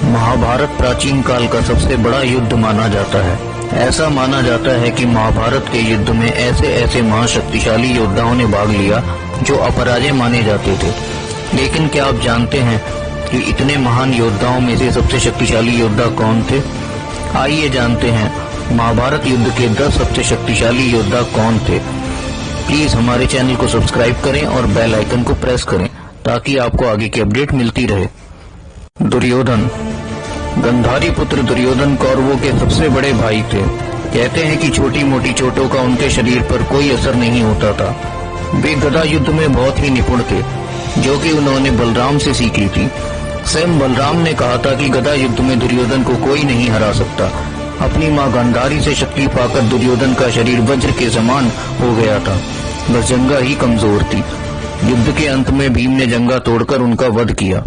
महाभारत प्राचीन काल का सबसे बड़ा युद्ध माना जाता है। ऐसा माना जाता है कि महाभारत के युद्ध में ऐसे ऐसे महाशक्तिशाली योद्धाओं ने भाग लिया जो अपराजय माने जाते थे। लेकिन क्या आप जानते हैं कि इतने महान योद्धाओं में से सबसे शक्तिशाली योद्धा कौन थे? आइए जानते हैं महाभारत युद्ध के 10 सबसे शक्तिशाली योद्धा कौन थे। प्लीज हमारे चैनल को सब्सक्राइब करें और बेल आइकन को प्रेस करें ताकि आपको आगे की अपडेट मिलती रहे। दुर्योधन। गंधारी पुत्र दुर्योधन कौरवों के सबसे बड़े भाई थे। कहते हैं कि छोटी मोटी चोटों का उनके शरीर पर कोई असर नहीं होता था। वे गदा युद्ध में बहुत ही निपुण थे, जो कि उन्होंने बलराम से सीखी थी। स्वयं बलराम ने कहा था कि गदा युद्ध में दुर्योधन को कोई नहीं हरा सकता। अपनी मां गांधारी से शक्ति पाकर दुर्योधन का शरीर वज्र के समान हो गया था, बस जंगा ही कमजोर थी। युद्ध के अंत में भीम ने जंगा तोड़कर उनका वध किया।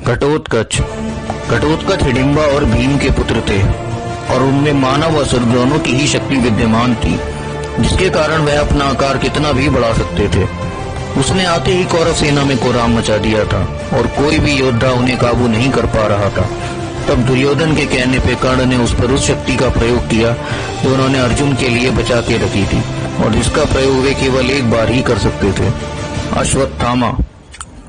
घटोत्कच। घटोत्कच हिडिंबा और भीम के पुत्र थे और उनमें मानव व असुर दोनों की ही शक्ति विद्यमान थी, जिसके कारण वह अपना आकार कितना भी बढ़ा सकते थे। उसने आते ही कौरव सेना में कोहराम मचा दिया था और कोई भी योद्धा उन्हें काबू नहीं कर पा रहा था। तब दुर्योधन के कहने पे कर्ण ने उस पर उस शक्ति का प्रयोग किया जो उन्होंने अर्जुन के लिए बचा के रखी थी और जिसका प्रयोग वे केवल एक बार ही कर सकते थे। अश्वत्थामा।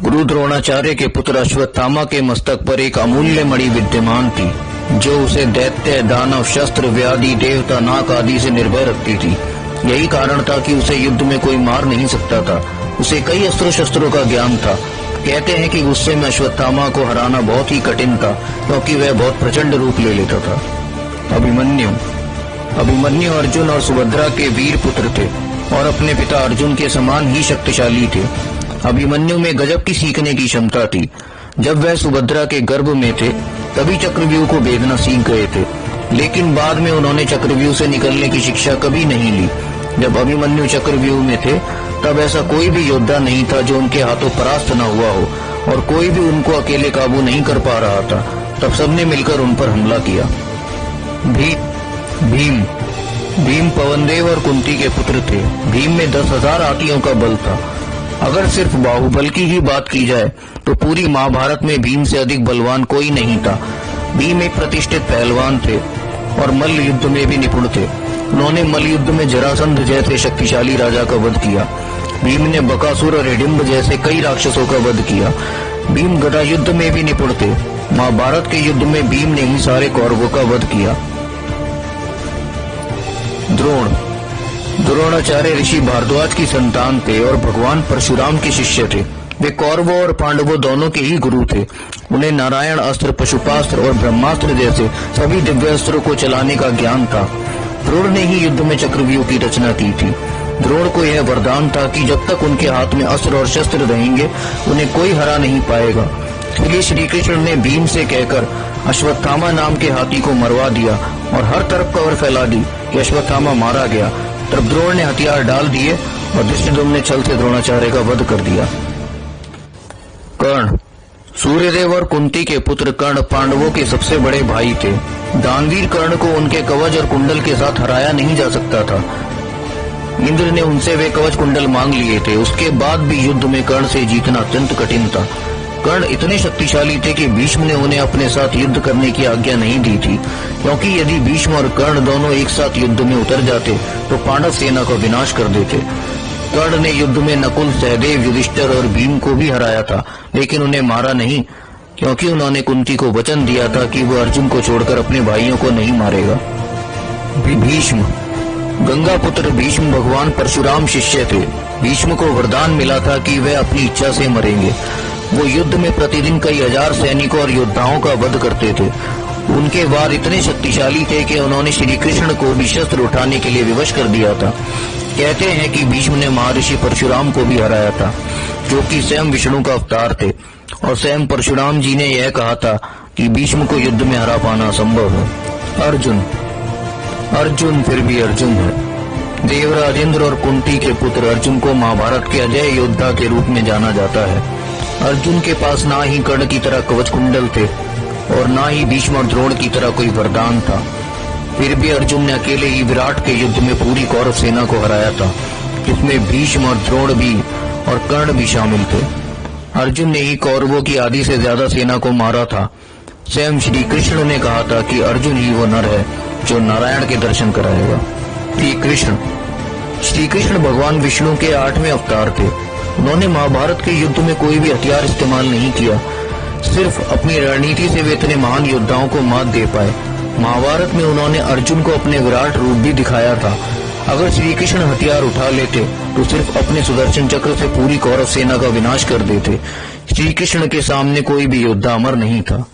गुरु द्रोणाचार्य के पुत्र अश्वत्थामा के मस्तक पर एक अमूल्य मणि विद्यमान थी, जो उसे दैत्य, दानव, शस्त्र, व्याधि, देवता, नाग आदि से निर्भय रखती थी। यही कारण था कि उसे युद्ध में कोई मार नहीं सकता था। उसे कई अस्त्र शस्त्रों का ज्ञान था। कहते हैं कि गुस्से में अश्वत्थामा को हराना बहुत ही कठिन था, क्योंकि वह बहुत प्रचंड रूप ले लेता था। अभिमन्यु। अभिमन्यु अर्जुन और सुभद्रा के वीर पुत्र थे और अपने पिता अर्जुन के समान ही शक्तिशाली थे। अभिमन्यु में गजब की सीखने की क्षमता थी। जब वह सुभद्रा के गर्भ में थे तभी चक्रव्यूह को भेदना सीख गए थे, लेकिन बाद में उन्होंने चक्रव्यूह से निकलने की शिक्षा कभी नहीं ली। जब अभिमन्यु चक्रव्यूह में थे तब ऐसा कोई भी योद्धा नहीं था जो उनके हाथों परास्त न हुआ हो और कोई भी उनको अकेले काबू नहीं कर पा रहा था। तब सबने मिलकर उन पर हमला किया। भीम। भीम पवनदेव और कुंती के पुत्र थे। भीम में 10,000 हाथियों का बल था। अगर सिर्फ बाहुबल की ही बात की जाए तो पूरी महाभारत में भीम से अधिक बलवान कोई नहीं था। भीम एक प्रतिष्ठित पहलवान थे और मल्ल युद्ध में भी निपुण थे। उन्होंने मल्ल युद्ध में जरासंध जैसे शक्तिशाली राजा का वध किया। भीम ने बकासुर और हिडिंब जैसे कई राक्षसों का वध किया। भीम गदा युद्ध में भी निपुण थे। महाभारत के युद्ध में भीम ने ही सारे कौरवों का वध किया। द्रोण। द्रोणाचार्य ऋषि भारद्वाज की संतान थे और भगवान परशुराम के शिष्य थे। वे कौरवों और पांडवों दोनों के ही गुरु थे। उन्हें नारायण अस्त्र, पशुपास्त्र और ब्रह्मास्त्र जैसे सभी दिव्य अस्त्रों को चलाने का ज्ञान था। द्रोण ने ही युद्ध में चक्रव्यूह की रचना की थी। द्रोण को यह वरदान था कि जब तक उनके हाथ में अस्त्र और शस्त्र रहेंगे उन्हें कोई हरा नहीं पाएगा। इसलिए श्री कृष्ण ने भीम से कहकर अश्वत्थामा नाम के हाथी को मरवा दिया और हर तरफ खबर फैला दी कि अश्वत्थामा मारा गया। तब द्रोण ने हथियार डाल दिए और धृष्टद्युम्न ने छल से द्रोणाचार्य का वध कर दिया। कर्ण। सूर्यदेव और कुंती के पुत्र कर्ण पांडवों के सबसे बड़े भाई थे। दानवीर कर्ण को उनके कवच और कुंडल के साथ हराया नहीं जा सकता था। इंद्र ने उनसे वे कवच कुंडल मांग लिए थे। उसके बाद भी युद्ध में कर्ण से जीतना अत्यंत कठिन था। कर्ण इतने शक्तिशाली थे कि भीष्म ने उन्हें अपने साथ युद्ध करने की आज्ञा नहीं दी थी, क्योंकि यदि भीष्म और कर्ण दोनों एक साथ युद्ध में उतर जाते तो पांडव सेना का विनाश कर देते। कर्ण ने युद्ध में नकुल, सहदेव, युधिष्ठिर और भीम को भी हराया था, लेकिन उन्हें मारा नहीं, क्योंकि उन्होंने कुंती को वचन दिया था कि वो अर्जुन को छोड़कर अपने भाइयों को नहीं मारेगा। भीष्म। गंगा पुत्र भीष्म भगवान परशुराम शिष्य थे। भीष्म को वरदान मिला था कि वे अपनी इच्छा से मरेंगे। वो युद्ध में प्रतिदिन कई हजार सैनिकों और योद्धाओं का वध करते थे। उनके वार इतने शक्तिशाली थे कि उन्होंने श्री कृष्ण को भी शस्त्र उठाने के लिए विवश कर दिया था। कहते हैं कि भीष्म ने महर्षि परशुराम को भी हराया था, जो कि स्वयं विष्णु का अवतार थे, और स्वयं परशुराम जी ने यह कहा था कि भीष्म को युद्ध में हरा पाना असंभव है। अर्जुन। अर्जुन फिर भी अर्जुन है। देवराज इंद्र और कुंती के पुत्र अर्जुन को महाभारत के अजय योद्धा के रूप में जाना जाता है। अर्जुन के पास ना ही कर्ण की तरह कवच कुंडल थे और ना ही भीष्म और द्रोण की तरह कोई वरदान था। फिर भी अर्जुन ने अकेले ही विराट के युद्ध में पूरी कौरव सेना को हराया था, जिसमें भीष्म और द्रोण भी और कर्ण भी शामिल थे। अर्जुन ने ही कौरवों की आधी से ज्यादा सेना को मारा था। स्वयं श्री कृष्ण ने कहा था कि अर्जुन ही वो नर है जो नारायण के दर्शन कराएगा। श्री कृष्ण भगवान विष्णु के 8वें अवतार थे। उन्होंने महाभारत के युद्ध में कोई भी हथियार इस्तेमाल नहीं किया। सिर्फ अपनी रणनीति से वे इतने महान योद्धाओं को मात दे पाए। महाभारत में उन्होंने अर्जुन को अपने विराट रूप भी दिखाया था। अगर श्री कृष्ण हथियार उठा लेते तो सिर्फ अपने सुदर्शन चक्र से पूरी कौरव सेना का विनाश कर देते। श्री कृष्ण के सामने कोई भी योद्धा अमर नहीं था।